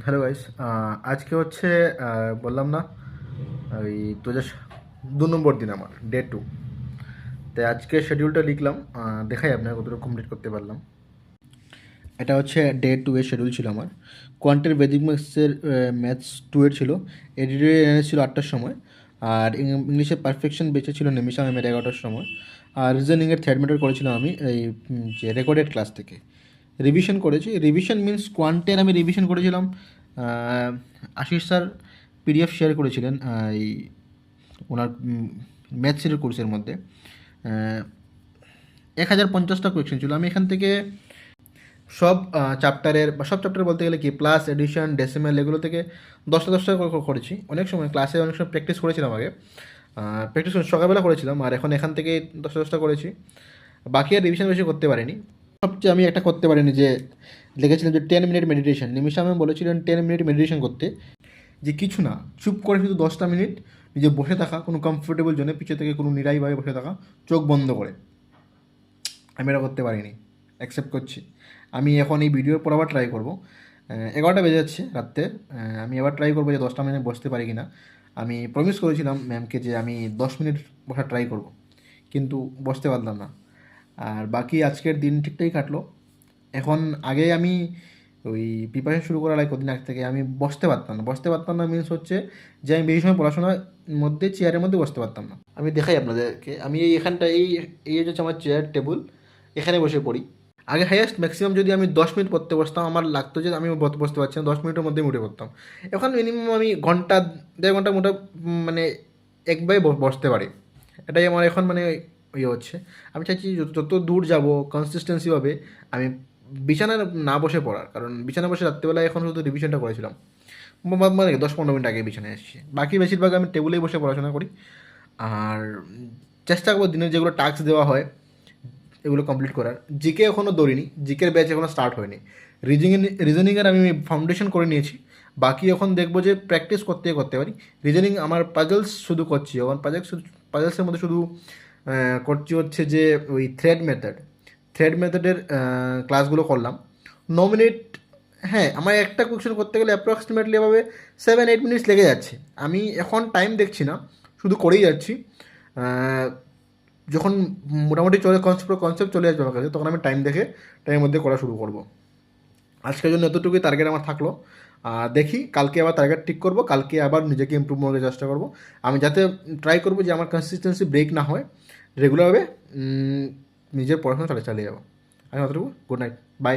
Hello guys, আজকে হচ্ছে বললাম না ওই 2002 নম্বর দিন আমার ডে 2। তাই আজকে শিডিউলটা লিখলাম, দেখাই আপনাকে কতটুকু কমপ্লিট করতে পারলাম। এটা হচ্ছে ডে 2 এর শিডিউল ছিল আমার। কোয়ান্টের বেদিক ম্যাথসের ম্যাথস 2 এর ছিল। এডিটর এনেছিল 8টার সময়। আর ইংলিশের পারফেকশন বেঁচে ছিল নিমিষা ম্যামের 11টার সময়। আর রিজনিংয়ের থার্ড ম্যাটার করেছিলাম আমি এই যে রেকর্ডেড ক্লাস থেকে। রিভিশন করেছি। রিভিশন মিন্স কোয়ান্টের আমি রিভিশন করেছিলাম। আশিস স্যার পিডিএফ শেয়ার করেছিলেন এই ওনার ম্যাথসের কোর্সের মধ্যে। 1050টা কোয়েশ্চেন ছিল। আমি এখান থেকে সব চ্যাপ্টারের বা সব চ্যাপ্টার বলতে গেলে কি প্লাস এডিশন ডেসিমেল এগুলো থেকে 10টা করেছি। অনেক সময় ক্লাসে অনেক সময় প্র্যাকটিস করেছিলাম আগে। প্র্যাকটিস সকালবেলা করেছিলাম, আর এখন এখান থেকে 10টা করেছি। বাকি আর রিভিশন বেশি করতে পারিনি। সবচেয়ে আমি একটা করতে পারিনি যে লিখেছিলাম যে 10 মিনিট মেডিটেশন। নিমিষা আমি বলেছিলেন 10 মিনিট মেডিটেশন করতে, যে কিছু না, চুপ করে শুধু 10টা মিনিট নিজে বসে থাকা, কোনো কমফোর্টেবল জোনে পিছিয়ে থেকে কোনো নিরাইভাবে বসে থাকা, চোখ বন্ধ করে। আমি এটা করতে পারিনি, অ্যাকসেপ্ট করছি। আমি এখন এই ভিডিওর পর আবার ট্রাই করবো। 11টা বেজে যাচ্ছে রাত্রে। আমি আবার ট্রাই করবো যে 10টা মিনিট বসতে পারি কি না। আমি প্রমিস করেছিলাম ম্যামকে যে আমি 10 মিনিট বসা ট্রাই করব, কিন্তু বসতে পারলাম না। আর বাকি আজকের দিন ঠিকঠাকই কাটলো। এখন আগে আমি ওই প্রিপারেশন শুরু করার আগে কদিন আগ থেকে আমি বসতে পারতাম না মিনস হচ্ছে যে আমি বেশি সময় পড়াশোনার মধ্যে চেয়ারের মধ্যে বসতে পারতাম না। আমি দেখাই আপনাদেরকে, আমি এই এখানটা এই হচ্ছে আমার চেয়ার টেবিল, এখানে বসে পড়ি। আগে হাইয়েস্ট ম্যাক্সিমাম যদি আমি 10 মিনিট পড়তে বসতাম, আমার লাগতো যে আমি বসতে পারছি না, 10 মিনিটের মধ্যে উঠে পড়তাম। এখন মিনিমাম আমি ঘন্টা 1.5 ঘন্টা মোটা মানে একবারে বসতে পারি। এটাই আমার এখন মানে ইয়ে হচ্ছে। আমি চাইছি যত দূর যাব কনসিস্টেন্সি হবে আমি বিছানায় না বসে পড়ার, কারণ বিছানায় বসে রাত্রেবেলায় এখন শুধু রিভিশনটা করেছিলাম। মানে 10-15 মিনিট আগে বিছানায় এসেছি, বাকি বেশিরভাগ আমি টেবিলেই বসে পড়াশোনা করি। আর চেষ্টা করবো দিনের যেগুলো টাস্ক দেওয়া হয় এগুলো কমপ্লিট করার। জিকে এখনও দৌড়িনি, জিকের ব্যাচ এখনও স্টার্ট হয়নি। রিজনিংয়ের আমি ফাউন্ডেশন করে নিয়েছি, বাকি এখন দেখবো যে প্র্যাকটিস করতে পারি। রিজনিং আমার পাজলস শুধু করছি এখন, পাজলসের মধ্যে শুধু করছি হচ্ছে যে ওই থ্রেড মেথডের ক্লাসগুলো করলাম। 9 মিনিট। হ্যাঁ, আমার একটা কোয়েশ্চেন করতে গেলে অ্যাপ্রক্সিমেটলি এভাবে 7-8 মিনিটস লেগে যাচ্ছে। আমি এখন টাইম দেখছি না, শুধু করেই যাচ্ছি। যখন মোটামুটি কনসেপ্ট চলে আসবে আমার কাছে, তখন আমি টাইম দেখে টাইমের মধ্যে করা শুরু করব। আজকের জন্য এতটুকুই টার্গেট আমার থাকলো। দেখি কালকে আবার টার্গেট ঠিক করব, কালকে আবার নিজেকে ইমপ্রুভ করার চেষ্টা করব। আমি যাতে ট্রাই করব যে আমার কনসিস্টেন্সি ব্রেক না হয়, রেগুলারভাবে নিজের পড়াশোনা চালিয়ে যাবো। আমি অতটুকু। Good night, by.